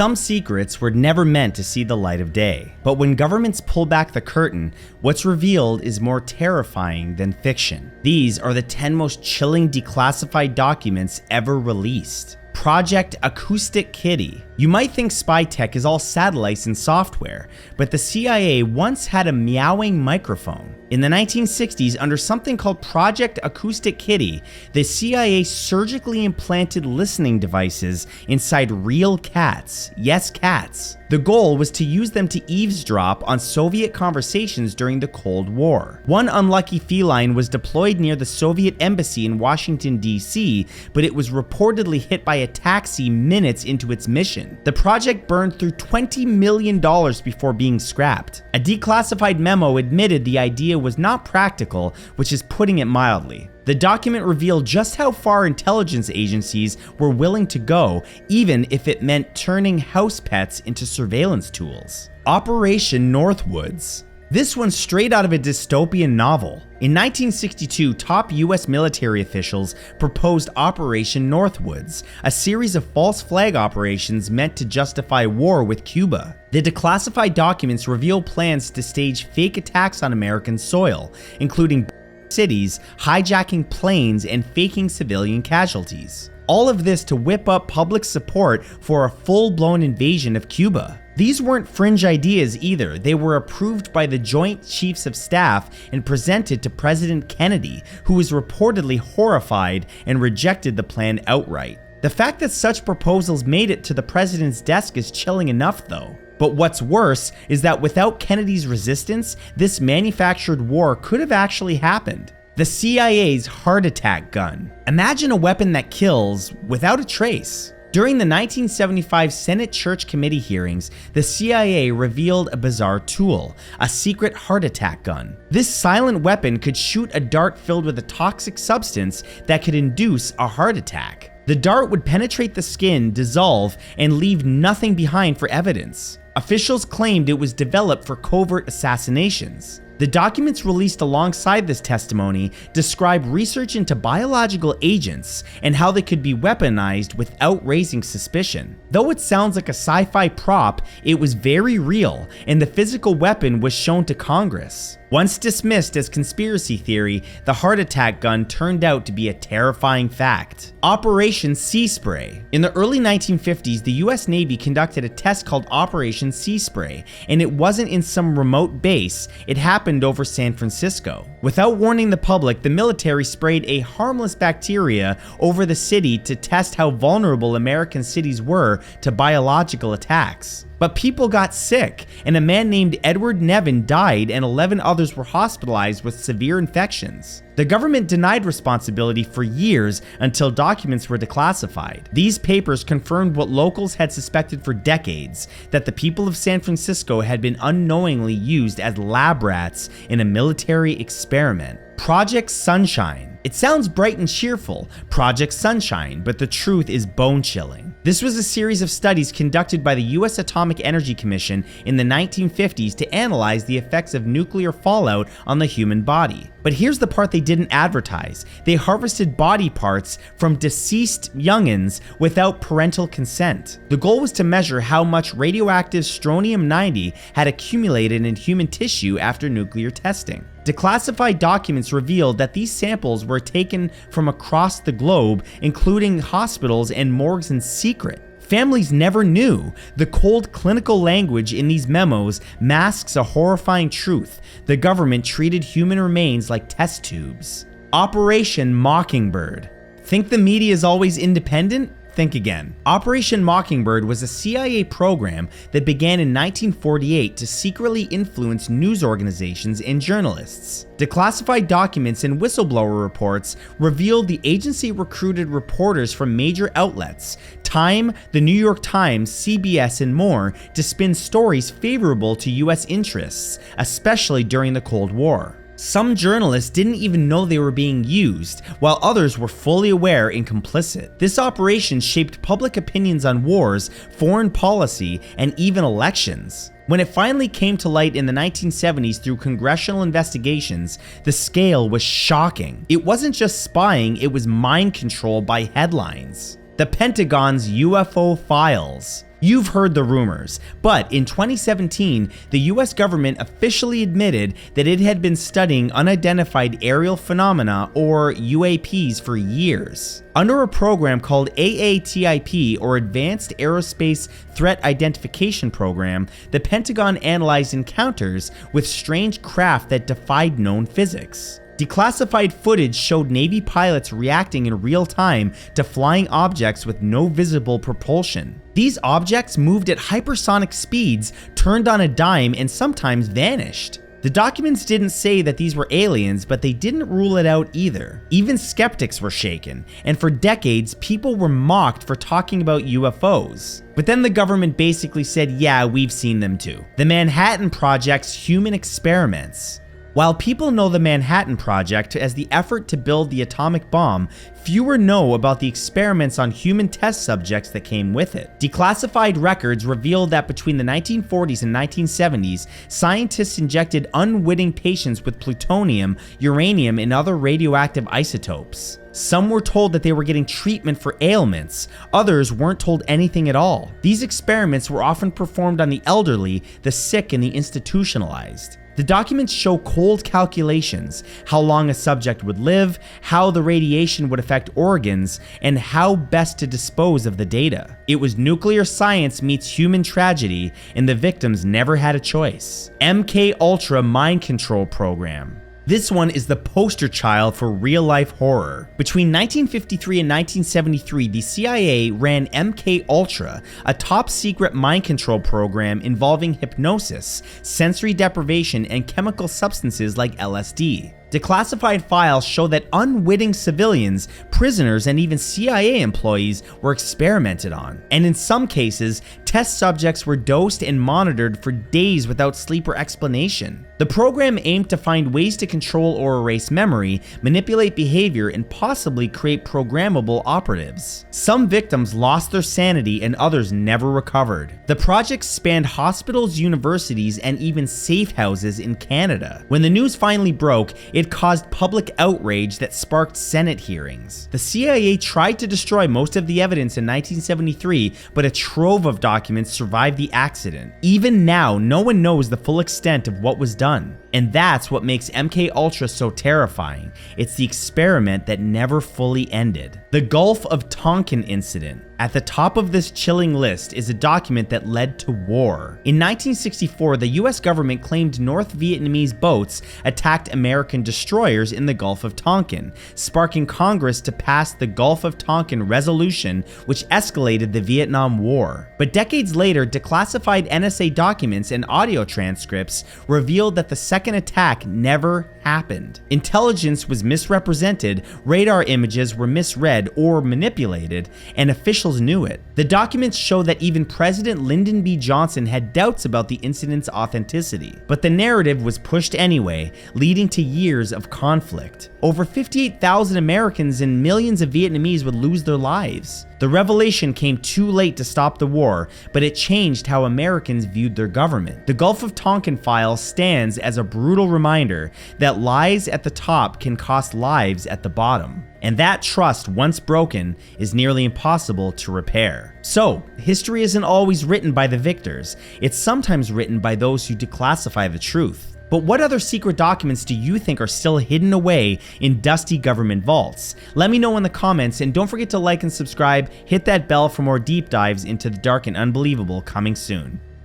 Some secrets were never meant to see the light of day. But when governments pull back the curtain, what's revealed is more terrifying than fiction. These are the 10 most chilling declassified documents ever released. Project Acoustic Kitty. You might think spy tech is all satellites and software, but the CIA once had a meowing microphone. In the 1960s, under something called Project Acoustic Kitty, the CIA surgically implanted listening devices inside real cats. Yes, cats. The goal was to use them to eavesdrop on Soviet conversations during the Cold War. One unlucky feline was deployed near the Soviet embassy in Washington, D.C., but it was reportedly hit by a taxi minutes into its mission. The project burned through $20 million before being scrapped. A declassified memo admitted the idea was not practical, which is putting it mildly. The document revealed just how far intelligence agencies were willing to go, even if it meant turning house pets into surveillance tools. Operation Northwoods. This one's straight out of a dystopian novel. In 1962, top US military officials proposed Operation Northwoods, a series of false flag operations meant to justify war with Cuba. The declassified documents reveal plans to stage fake attacks on American soil, including cities, hijacking planes, and faking civilian casualties. All of this to whip up public support for a full-blown invasion of Cuba. These weren't fringe ideas either. They were approved by the Joint Chiefs of Staff and presented to President Kennedy, who was reportedly horrified and rejected the plan outright. The fact that such proposals made it to the president's desk is chilling enough, though. But what's worse is that without Kennedy's resistance, this manufactured war could have actually happened. The CIA's heart attack gun. Imagine a weapon that kills without a trace. During the 1975 Senate Church Committee hearings, the CIA revealed a bizarre tool, a secret heart attack gun. This silent weapon could shoot a dart filled with a toxic substance that could induce a heart attack. The dart would penetrate the skin, dissolve, and leave nothing behind for evidence. Officials claimed it was developed for covert assassinations. The documents released alongside this testimony describe research into biological agents and how they could be weaponized without raising suspicion. Though it sounds like a sci-fi prop, it was very real, and the physical weapon was shown to Congress. Once dismissed as conspiracy theory, the heart attack gun turned out to be a terrifying fact. Operation Sea Spray. In the early 1950s, the US Navy conducted a test called Operation Sea Spray, and it wasn't in some remote base, it happened over San Francisco. Without warning the public, the military sprayed a harmless bacteria over the city to test how vulnerable American cities were to biological attacks. But people got sick, and a man named Edward Nevin died and 11 others were hospitalized with severe infections. The government denied responsibility for years until documents were declassified. These papers confirmed what locals had suspected for decades, that the people of San Francisco had been unknowingly used as lab rats in a military experiment. Project Sunshine. It sounds bright and cheerful, Project Sunshine, but the truth is bone-chilling. This was a series of studies conducted by the US Atomic Energy Commission in the 1950s to analyze the effects of nuclear fallout on the human body. But here's the part they didn't advertise. They harvested body parts from deceased youngins without parental consent. The goal was to measure how much radioactive strontium-90 had accumulated in human tissue after nuclear testing. Declassified documents revealed that these samples were taken from across the globe, including hospitals and morgues in secret. Families never knew. The cold clinical language in these memos masks a horrifying truth. The government treated human remains like test tubes. Operation Mockingbird. Think the media is always independent? Think again. Operation Mockingbird was a CIA program that began in 1948 to secretly influence news organizations and journalists. Declassified documents and whistleblower reports revealed the agency recruited reporters from major outlets, Time, the New York Times, CBS, and more, to spin stories favorable to US interests, especially during the Cold War. Some journalists didn't even know they were being used, while others were fully aware and complicit. This operation shaped public opinions on wars, foreign policy, and even elections. When it finally came to light in the 1970s through congressional investigations, the scale was shocking. It wasn't just spying, it was mind control by headlines. the Pentagon's UFO files. You've heard the rumors, but in 2017, the US government officially admitted that it had been studying unidentified aerial phenomena, or UAPs, for years. Under a program called AATIP, or Advanced Aerospace Threat Identification Program, the Pentagon analyzed encounters with strange craft that defied known physics. Declassified footage showed Navy pilots reacting in real time to flying objects with no visible propulsion. These objects moved at hypersonic speeds, turned on a dime, and sometimes vanished. The documents didn't say that these were aliens, but they didn't rule it out either. Even skeptics were shaken, and for decades, people were mocked for talking about UFOs. But then the government basically said, yeah, we've seen them too. The Manhattan Project's human experiments. While people know the Manhattan Project as the effort to build the atomic bomb, fewer know about the experiments on human test subjects that came with it. Declassified records revealed that between the 1940s and 1970s, scientists injected unwitting patients with plutonium, uranium, and other radioactive isotopes. Some were told that they were getting treatment for ailments, others weren't told anything at all. These experiments were often performed on the elderly, the sick, and the institutionalized. The documents show cold calculations, how long a subject would live, how the radiation would affect organs, and how best to dispose of the data. It was nuclear science meets human tragedy, and the victims never had a choice. MK Mind Control Program. This one is the poster child for real-life horror. Between 1953 and 1973, the CIA ran MK Ultra, a top-secret mind control program involving hypnosis, sensory deprivation, and chemical substances like LSD. Declassified files show that unwitting civilians, prisoners, and even CIA employees were experimented on. And in some cases, test subjects were dosed and monitored for days without sleep or explanation. The program aimed to find ways to control or erase memory, manipulate behavior, and possibly create programmable operatives. Some victims lost their sanity and others never recovered. The project spanned hospitals, universities, and even safe houses in Canada. When the news finally broke, it caused public outrage that sparked Senate hearings. The CIA tried to destroy most of the evidence in 1973, but a trove of documents survived the accident. Even now, no one knows the full extent of what was done. And that's what makes MK Ultra so terrifying. It's the experiment that never fully ended. The Gulf of Tonkin incident. At the top of this chilling list is a document that led to war. In 1964, the US government claimed North Vietnamese boats attacked American destroyers in the Gulf of Tonkin, sparking Congress to pass the Gulf of Tonkin Resolution, which escalated the Vietnam War. But decades later, declassified NSA documents and audio transcripts revealed that the second attack never happened. Intelligence was misrepresented, radar images were misread or manipulated, and officials knew it. The documents show that even President Lyndon B. Johnson had doubts about the incident's authenticity. But the narrative was pushed anyway, leading to years of conflict. Over 58,000 Americans and millions of Vietnamese would lose their lives. The revelation came too late to stop the war, but it changed how Americans viewed their government. The Gulf of Tonkin file stands as a brutal reminder that lies at the top can cost lives at the bottom. And that trust, once broken, is nearly impossible to repair. So, history isn't always written by the victors. It's sometimes written by those who declassify the truth. But what other secret documents do you think are still hidden away in dusty government vaults? Let me know in the comments, and don't forget to like and subscribe, hit that bell for more deep dives into the dark and unbelievable coming soon.